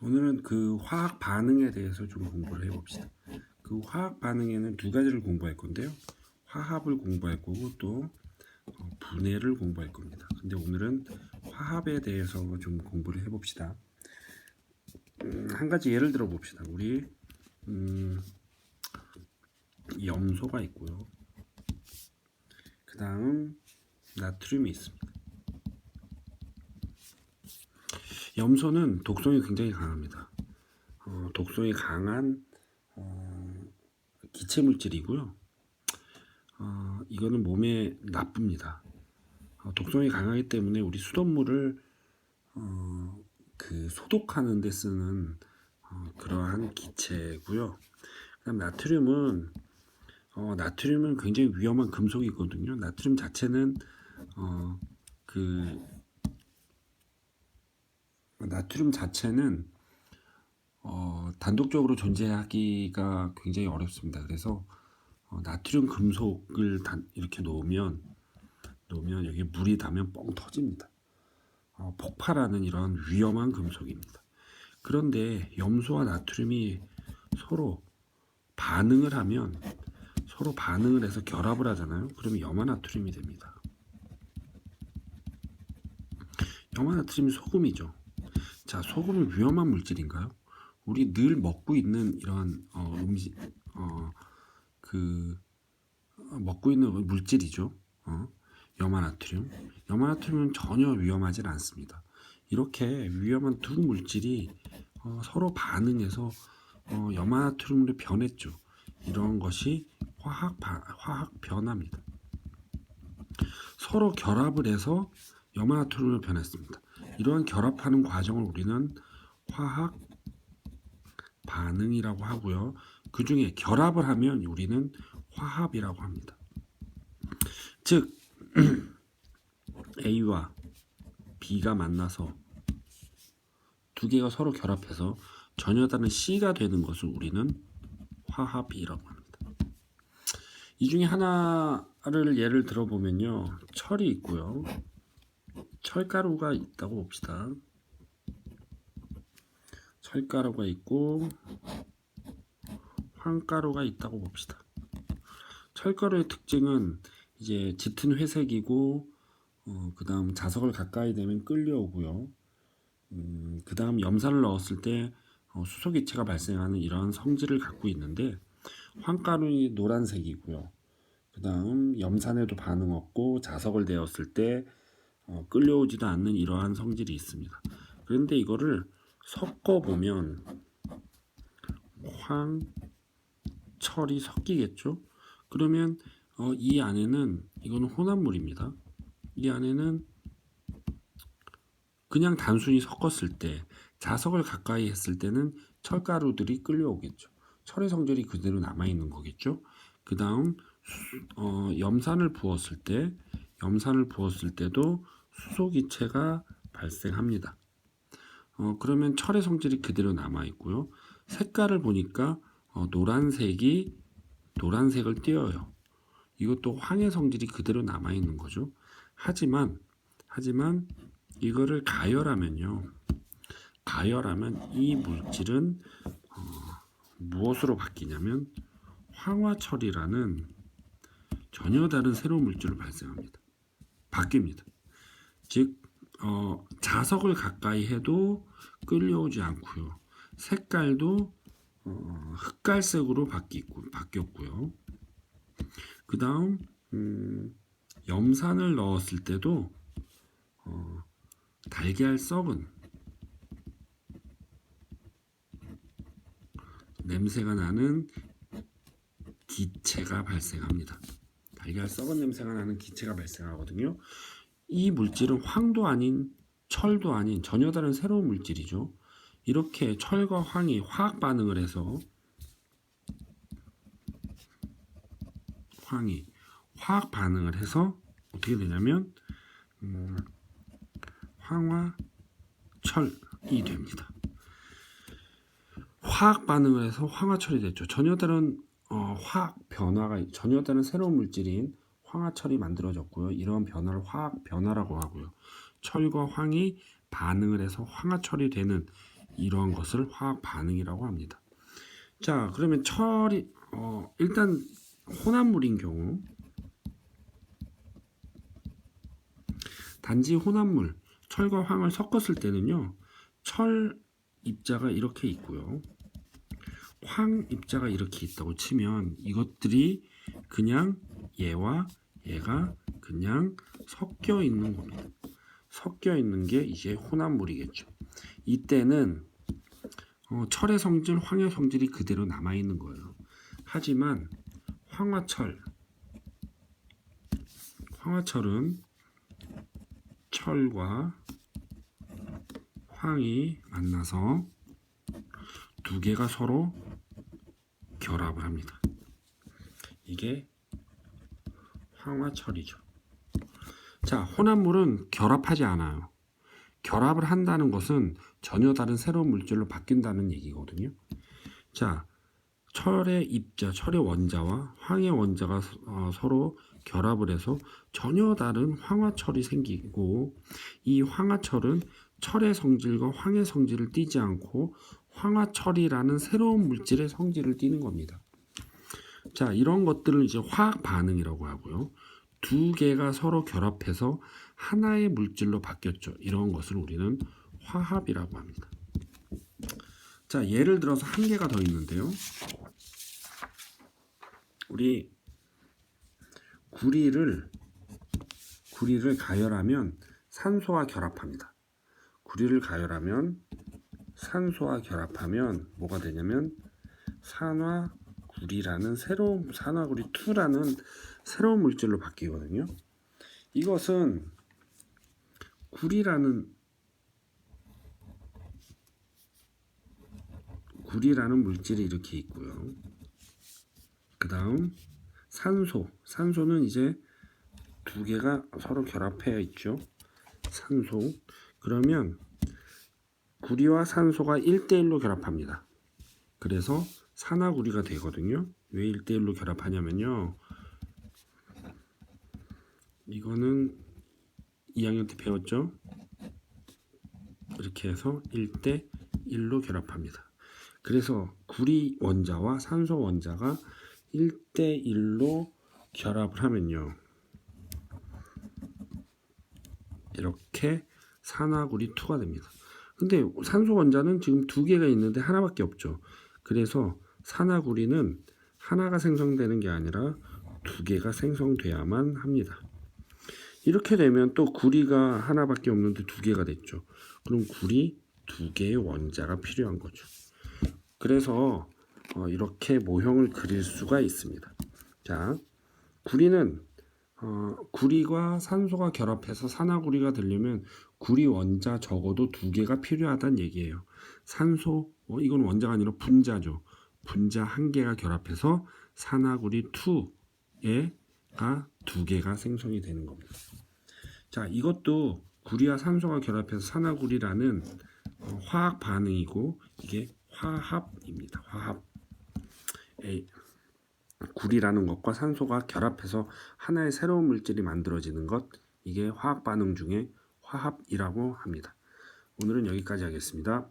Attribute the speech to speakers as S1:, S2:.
S1: 오늘은 그 화학 반응에 대해서 좀 공부를 해봅시다. 그 화학 반응에는 두 가지를 공부할 건데요. 화합을 공부할 거고 또 분해를 공부할 겁니다. 근데 오늘은 화합에 대해서 좀 공부를 해봅시다. 한 가지 예를 들어 봅시다. 우리 염소가 있고요. 그 다음 나트륨이 있습니다. 염소는 독성이 굉장히 강합니다. 독성이 강한 기체 물질이고요. 이거는 몸에 나쁩니다. 독성이 강하기 때문에 우리 수돗물을 그 소독하는 데 쓰는 그러한 기체고요. 그다음 나트륨은 굉장히 위험한 금속이거든요. 나트륨 자체는 그 나트륨 자체는 단독적으로 존재하기가 굉장히 어렵습니다. 그래서 나트륨 금속을 이렇게 놓으면 여기 물이 닿으면 뻥 터집니다. 폭발하는 이런 위험한 금속입니다. 그런데 염소와 나트륨이 서로 반응을 하면 서로 반응을 해서 결합을 하잖아요. 그러면 염화나트륨이 됩니다. 염화나트륨이 소금이죠. 자, 소금은 위험한 물질인가요? 우리 늘 먹고 있는 이런 음식 먹고 있는 물질이죠. 염화나트륨. 염화나트륨은 전혀 위험하진 않습니다. 이렇게 위험한 두 물질이 서로 반응해서 염화나트륨으로 변했죠. 이런 것이 화학 변화입니다. 서로 결합을 해서 염화나트륨으로 변했습니다. 이러한 결합하는 과정을 우리는 화학 반응이라고 하고요. 그 중에 결합을 하면 우리는 화합이라고 합니다. 즉 A와 B가 만나서 두 개가 서로 결합해서 전혀 다른 C가 되는 것을 우리는 화합이라고 합니다. 이 중에 하나를 예를 들어보면요. 철이 있고요. 철가루가 있다고 봅시다. 철가루가 있고 황가루가 있다고 봅시다. 철가루의 특징은 이제 짙은 회색이고 그 다음 자석을 가까이 대면 끌려오고요. 그 다음 염산을 넣었을 때 수소기체가 발생하는 이런 성질을 갖고 있는데 황가루는 노란색이고요. 그 다음 염산에도 반응 없고 자석을 대었을 때 끌려오지도 않는 이러한 성질이 있습니다. 그런데 이거를 섞어보면 황철이 섞이겠죠. 그러면 이 안에는 이거는 혼합물입니다. 이 안에는 그냥 단순히 섞었을 때 자석을 가까이 했을 때는 철가루들이 끌려오겠죠. 철의 성질이 그대로 남아있는 거겠죠. 그 다음 염산을 부었을 때도 수소기체가 발생합니다. 그러면 철의 성질이 그대로 남아있고요. 색깔을 보니까 노란색을 띄어요. 이것도 황의 성질이 그대로 남아있는 거죠. 하지만 이거를 가열하면 이 물질은 무엇으로 바뀌냐면 황화철이라는 전혀 다른 새로운 물질로 바뀝니다. 즉 자석을 가까이 해도 끌려오지 않고요. 색깔도 흑갈색으로 바뀌었고요. 그 다음 염산을 넣었을 때도 달걀 썩은 냄새가 나는 기체가 발생합니다. 달걀 썩은 냄새가 나는 기체가 발생하거든요. 이 물질은 황도 아닌 철도 아닌 전혀 다른 새로운 물질이죠. 이렇게 철과 황이 화학 반응을 해서 어떻게 되냐면 황화철이 됩니다. 화학 반응을 해서 황화철이 됐죠. 전혀 다른 전혀 다른 새로운 물질인 황화철이 만들어졌고요. 이러한 변화를 화학 변화라고 하고요. 철과 황이 반응을 해서 황화철이 되는 이러한 것을 화학 반응이라고 합니다. 자, 그러면 철이 일단 혼합물인 경우, 단지 혼합물 철과 황을 섞었을 때는요, 철 입자가 이렇게 있고요, 황 입자가 이렇게 있다고 치면 이것들이 그냥 얘와 얘가 그냥 섞여 있는 겁니다. 섞여 있는 게 이제 혼합물이겠죠. 이때는 철의 성질, 황의 성질이 그대로 남아 있는 거예요. 하지만 황화철은 철과 황이 만나서 두 개가 서로 결합을 합니다. 이게 황화철이죠. 자, 혼합물은 결합하지 않아요. 결합을 한다는 것은 전혀 다른 새로운 물질로 바뀐다는 얘기거든요. 자, 철의 입자, 철의 원자와 황의 원자가 서로 결합을 해서 전혀 다른 황화철이 생기고, 이 황화철은 철의 성질과 황의 성질을 띠지 않고 황화철이라는 새로운 물질의 성질을 띠는 겁니다. 자, 이런 것들을 이제 화학 반응이라고 하고요. 두 개가 서로 결합해서 하나의 물질로 바뀌었죠. 이런 것을 우리는 화합이라고 합니다. 자, 예를 들어서 한 개가 더 있는데요. 우리 구리를 가열하면 산소와 결합합니다. 구리를 가열하면 산소와 결합하면 뭐가 되냐면 산화구리라는 산화구리 2라는 새로운 물질로 바뀌거든요. 이것은 구리라는 물질이 이렇게 있고요. 그 다음 산소는 이제 두 개가 서로 결합해 있죠. 산소. 그러면 구리와 산소가 1대1로 결합합니다. 그래서 산화구리가 되거든요. 왜 1대1로 결합하냐면요, 이거는 2학년 때 배웠죠. 이렇게 해서 1대1로 결합합니다. 그래서 구리 원자와 산소 원자가 1대1로 결합을 하면요, 이렇게 산화구리 2가 됩니다. 근데 산소 원자는 지금 두 개가 있는데 하나밖에 없죠. 그래서 산화구리는 하나가 생성되는 게 아니라 두 개가 생성돼야만 합니다. 이렇게 되면 또 구리가 하나밖에 없는데 두 개가 됐죠. 그럼 구리 두 개의 원자가 필요한 거죠. 그래서 이렇게 모형을 그릴 수가 있습니다. 자, 구리는 구리와 산소가 결합해서 산화구리가 되려면 구리 원자 적어도 두 개가 필요하다는 얘기예요. 산소, 이건 원자가 아니라 분자죠. 분자 한 개가 결합해서 산화구리 2가 두 개가 생성이 되는 겁니다. 자, 이것도 구리와 산소가 결합해서 산화구리라는 화학 반응이고, 이게 화합입니다. 화합. 구리라는 것과 산소가 결합해서 하나의 새로운 물질이 만들어지는 것, 이게 화학 반응 중에 화합이라고 합니다. 오늘은 여기까지 하겠습니다.